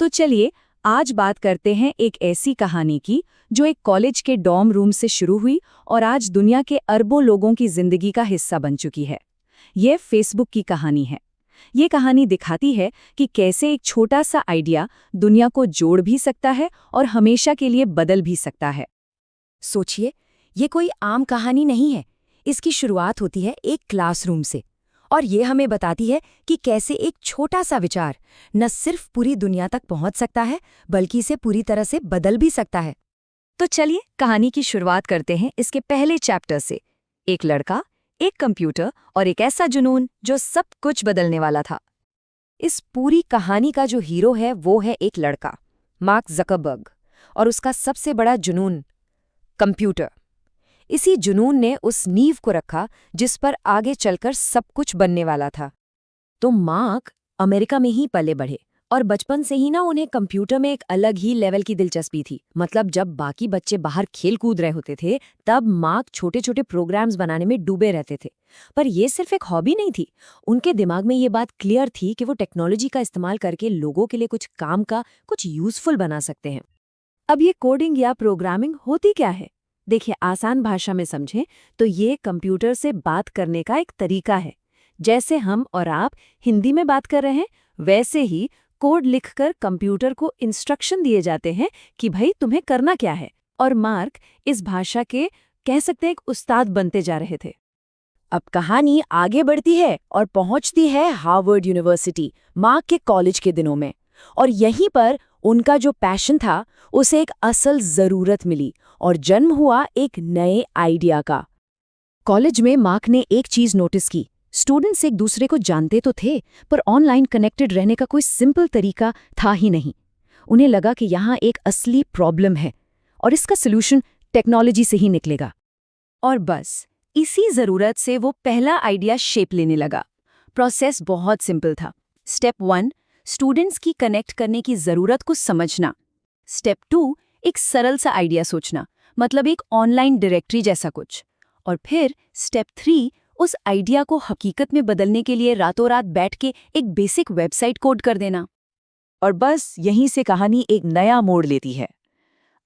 तो चलिए आज बात करते हैं एक ऐसी कहानी की जो एक कॉलेज के डॉर्म रूम से शुरू हुई और आज दुनिया के अरबों लोगों की जिंदगी का हिस्सा बन चुकी है। ये फेसबुक की कहानी है। ये कहानी दिखाती है कि कैसे एक छोटा सा आइडिया दुनिया को जोड़ भी सकता है और हमेशा के लिए बदल भी सकता है। सोचिए, ये कोई आम कहानी नहीं है। इसकी शुरुआत होती है एक क्लासरूम से और ये हमें बताती है कि कैसे एक छोटा सा विचार न सिर्फ पूरी दुनिया तक पहुंच सकता है बल्कि इसे पूरी तरह से बदल भी सकता है। तो चलिए कहानी की शुरुआत करते हैं इसके पहले चैप्टर से। एक लड़का, एक कंप्यूटर और एक ऐसा जुनून जो सब कुछ बदलने वाला था। इस पूरी कहानी का जो हीरो है वो है एक लड़का, मार्क ज़करबर्ग, और उसका सबसे बड़ा जुनून कंप्यूटर। इसी जुनून ने उस नींव को रखा जिस पर आगे चलकर सब कुछ बनने वाला था। तो मार्क अमेरिका में ही पले बढ़े और बचपन से ही ना उन्हें कंप्यूटर में एक अलग ही लेवल की दिलचस्पी थी। मतलब जब बाकी बच्चे बाहर खेल कूद रहे होते थे तब मार्क छोटे छोटे प्रोग्राम्स बनाने में डूबे रहते थे। पर ये सिर्फ एक हॉबी नहीं थी, उनके दिमाग में ये बात क्लियर थी कि वो टेक्नोलॉजी का इस्तेमाल करके लोगों के लिए कुछ काम का कुछ यूजफुल बना सकते हैं। अब ये कोडिंग या प्रोग्रामिंग होती क्या है? देखिए, आसान भाषा में समझें तो ये कंप्यूटर से बात करने का एक तरीका है। जैसे हम और आप हिंदी में बात कर रहे हैं, वैसे ही कोड लिखकर कंप्यूटर को इंस्ट्रक्शन दिए जाते हैं कि भाई तुम्हें करना क्या है। और मार्क इस भाषा के कह सकते हैं एक उस्ताद बनते जा रहे थे। अब कहानी आगे बढ़ती है और पहुंचती है हार्वर्ड यूनिवर्सिटी, मार्क के कॉलेज के दिनों में। और यहीं पर उनका जो पैशन था उसे एक असल जरूरत मिली और जन्म हुआ एक नए आइडिया का। कॉलेज में मार्क ने एक चीज नोटिस की, स्टूडेंट्स एक दूसरे को जानते तो थे पर ऑनलाइन कनेक्टेड रहने का कोई सिंपल तरीका था ही नहीं। उन्हें लगा कि यहाँ एक असली प्रॉब्लम है और इसका सलूशन टेक्नोलॉजी से ही निकलेगा। और बस इसी जरूरत से वो पहला आइडिया शेप लेने लगा। प्रोसेस बहुत सिंपल था। स्टेप 1, स्टूडेंट्स की कनेक्ट करने की जरूरत को समझना। स्टेप 2, एक सरल सा आइडिया सोचना, मतलब एक ऑनलाइन डायरेक्टरी जैसा कुछ। और फिर स्टेप 3, उस आइडिया को हकीकत में बदलने के लिए रातों रात बैठ के एक बेसिक वेबसाइट कोड कर देना। और बस यहीं से कहानी एक नया मोड़ लेती है।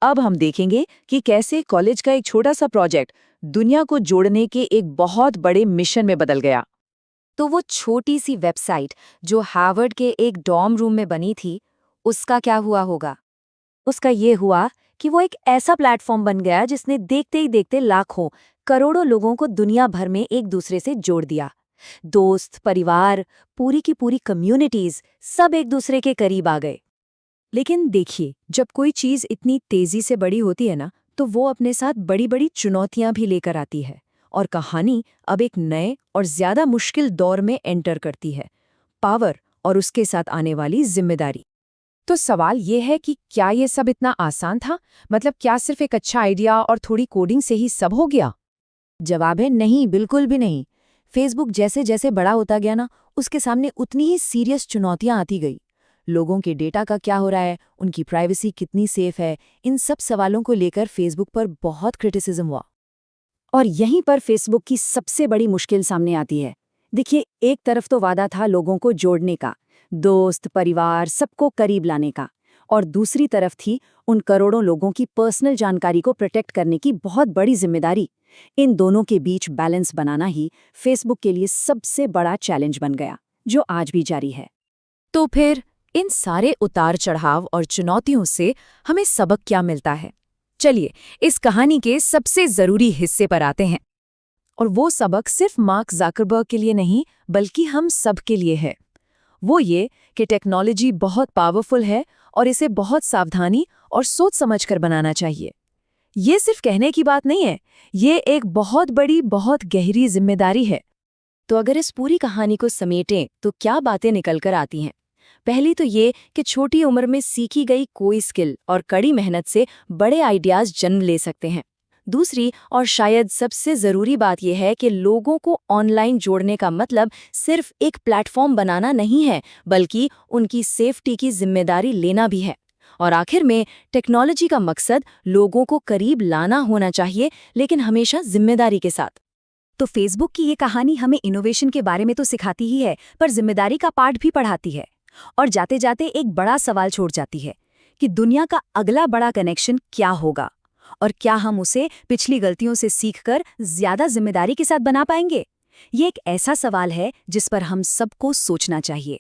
अब हम देखेंगे कि कैसे कॉलेज का एक छोटा सा प्रोजेक्ट दुनिया को जोड़ने के एक बहुत बड़े मिशन में बदल गया। तो वो छोटी सी वेबसाइट जो हार्वर्ड के एक डॉर्म रूम में बनी थी, उसका क्या हुआ होगा? उसका ये हुआ कि वो एक ऐसा प्लेटफॉर्म बन गया जिसने देखते ही देखते लाखों करोड़ों लोगों को दुनिया भर में एक दूसरे से जोड़ दिया। दोस्त, परिवार, पूरी की पूरी कम्युनिटीज सब एक दूसरे के करीब आ गए। लेकिन देखिए, जब कोई चीज इतनी तेजी से बड़ी होती है ना, तो वो अपने साथ बड़ी बड़ी चुनौतियां भी लेकर आती है। और कहानी अब एक नए और ज्यादा मुश्किल दौर में एंटर करती है, पावर और उसके साथ आने वाली जिम्मेदारी। तो सवाल ये है कि क्या ये सब इतना आसान था? मतलब क्या सिर्फ एक अच्छा आइडिया और थोड़ी कोडिंग से ही सब हो गया? जवाब है नहीं, बिल्कुल भी नहीं। फेसबुक जैसे जैसे बड़ा होता गया ना, उसके सामने उतनी ही सीरियस चुनौतियां आती गई। लोगों के डेटा का क्या हो रहा है, उनकी प्राइवेसी कितनी सेफ है, इन सब सवालों को लेकर फेसबुक पर बहुत क्रिटिसिज्म हुआ। और यहीं पर फेसबुक की सबसे बड़ी मुश्किल सामने आती है। देखिए, एक तरफ तो वादा था लोगों को जोड़ने का, दोस्त, परिवार, सबको करीब लाने का, और दूसरी तरफ थी उन करोड़ों लोगों की पर्सनल जानकारी को प्रोटेक्ट करने की बहुत बड़ी जिम्मेदारी। इन दोनों के बीच बैलेंस बनाना ही फेसबुक के लिए सबसे बड़ा चैलेंज बन गया, जो आज भी जारी है। तो फिर इन सारे उतार चढ़ाव और चुनौतियों से हमें सबक क्या मिलता है? चलिए इस कहानी के सबसे जरूरी हिस्से पर आते हैं। और वो सबक सिर्फ मार्क ज़करबर्ग के लिए नहीं बल्कि हम सब के लिए है। वो ये कि टेक्नोलॉजी बहुत पावरफुल है और इसे बहुत सावधानी और सोच समझकर बनाना चाहिए। ये सिर्फ कहने की बात नहीं है, ये एक बहुत बड़ी, बहुत गहरी जिम्मेदारी है। तो अगर इस पूरी कहानी को समेटें तो क्या बातें निकलकर आती हैं? पहली तो ये कि छोटी उम्र में सीखी गई कोई स्किल और कड़ी मेहनत से बड़े आइडियाज जन्म ले सकते हैं। दूसरी और शायद सबसे ज़रूरी बात यह है कि लोगों को ऑनलाइन जोड़ने का मतलब सिर्फ एक प्लेटफॉर्म बनाना नहीं है, बल्कि उनकी सेफ्टी की जिम्मेदारी लेना भी है। और आखिर में टेक्नोलॉजी का मकसद लोगों को करीब लाना होना चाहिए, लेकिन हमेशा जिम्मेदारी के साथ। तो फेसबुक की ये कहानी हमें इनोवेशन के बारे में तो सिखाती ही है, पर जिम्मेदारी का पाठ भी पढ़ाती है। और जाते जाते एक बड़ा सवाल छोड़ जाती है कि दुनिया का अगला बड़ा कनेक्शन क्या होगा और क्या हम उसे पिछली गलतियों से सीखकर ज्यादा जिम्मेदारी के साथ बना पाएंगे। ये एक ऐसा सवाल है जिस पर हम सबको सोचना चाहिए।